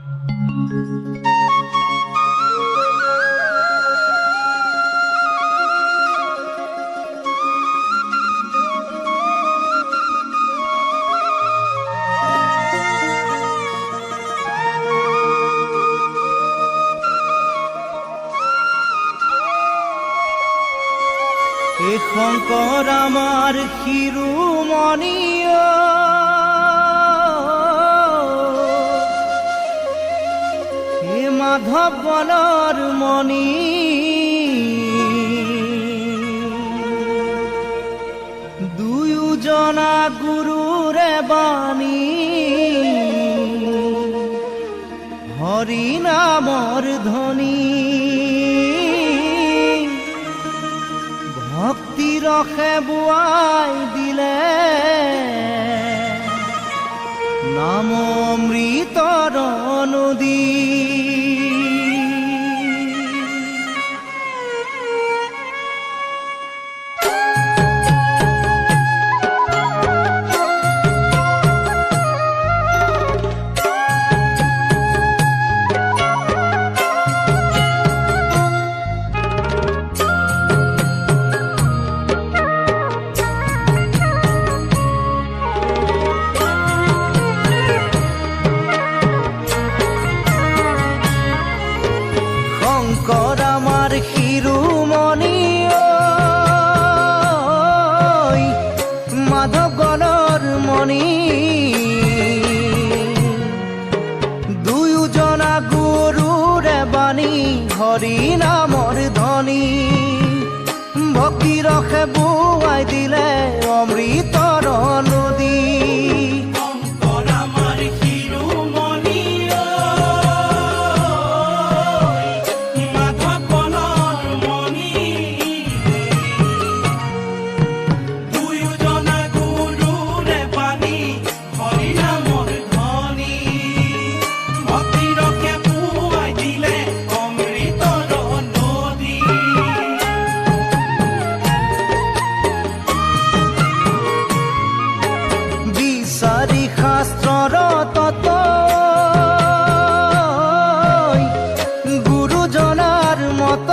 এ শংকৰ আমাৰ শিৰোমণি হে মাধৱ বলৰ মণি দুয়োজনা গুৰুৰে বাণী হৰি নামৰ ধ্বনি ভক্তি ৰসে বুৱাই দিলে নাম অমৃতৰ নদী শংকৰ আমাৰ শিৰোমণি মাধৱ গণৰ মণি দুয়োজনা গুৰুৰে বাণী হৰি নামৰ ধ্বনি ভক্তি ৰসে বুৱাই দিলে অমৃতৰ নদী শাস্ত্ৰৰ তত্ত্ব গুৰুজনাৰ মত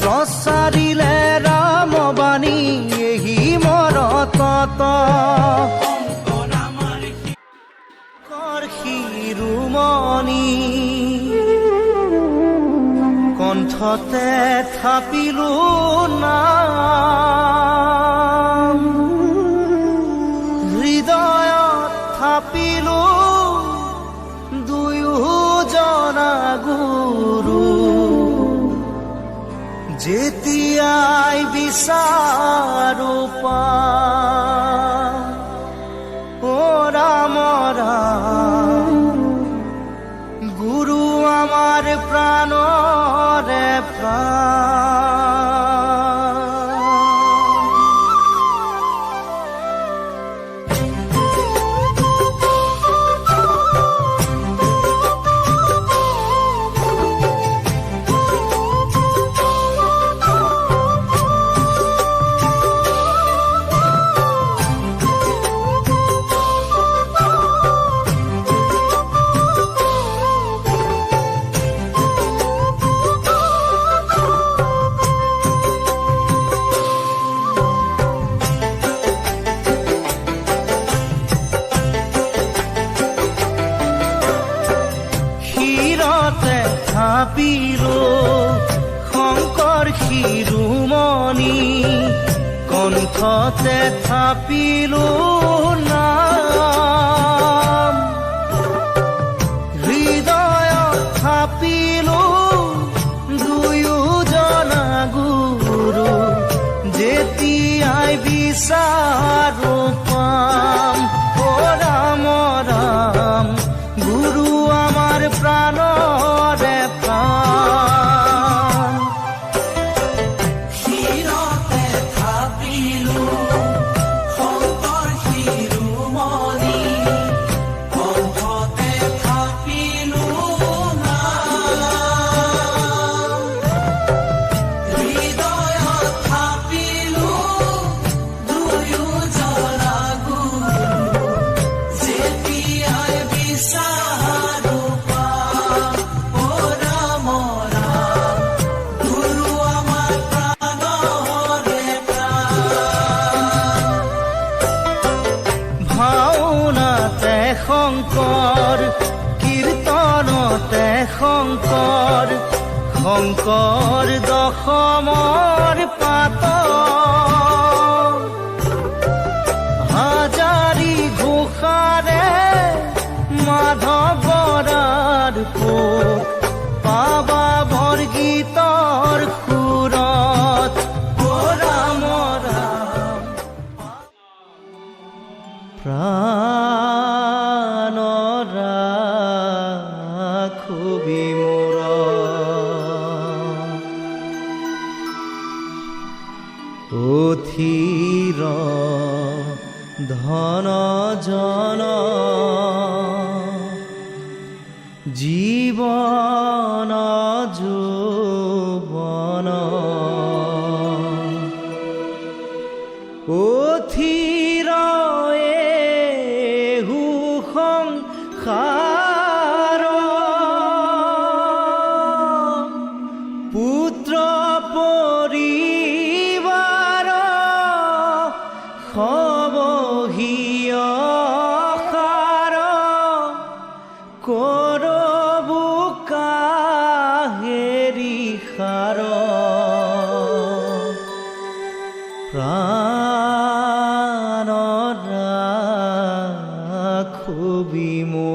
প্ৰচাৰিলে ৰামবাণী এহি মৰ তত শিৰোমণি কণ্ঠতে থাপিলো না হৃদয়ত থাপিলো দুয়োজনা গুৰু যেতিয়াই বিচাৰো ও ৰাম ৰাম গুৰু আমাৰ প্ৰাণৰে প্ৰাণ থাপিলো শংকৰ শিৰোমণি কণ্ঠতে থাপিলো নাম হৃদয়ত থাপিলো দুয়োজনা গুৰু যেতিয়াই বিচাৰো পাম ও ৰাম ৰাম গুৰু আমাৰ প্ৰাণৰে প্ৰাণ শিৰতে থাপিলো শংকৰ শংকৰ কীৰ্তনতে শংকৰ শংকৰ দশমৰ পাত হাজাৰী ঘোষাৰে মাধৱ বৰাৰ পোক পাবা বৰগীতৰ সুৰত ৰাম ৰাম প্ৰাণ ৰাখবি মোৰ অথিৰ ধন জন জীবন যৌবন অথিৰ এহু সংসাৰ পুত্ৰ পৰিবাৰ সবহিয় সাৰ কৰবু কাহেৰি সাৰ প্ৰাণ ৰাখবি মোৰ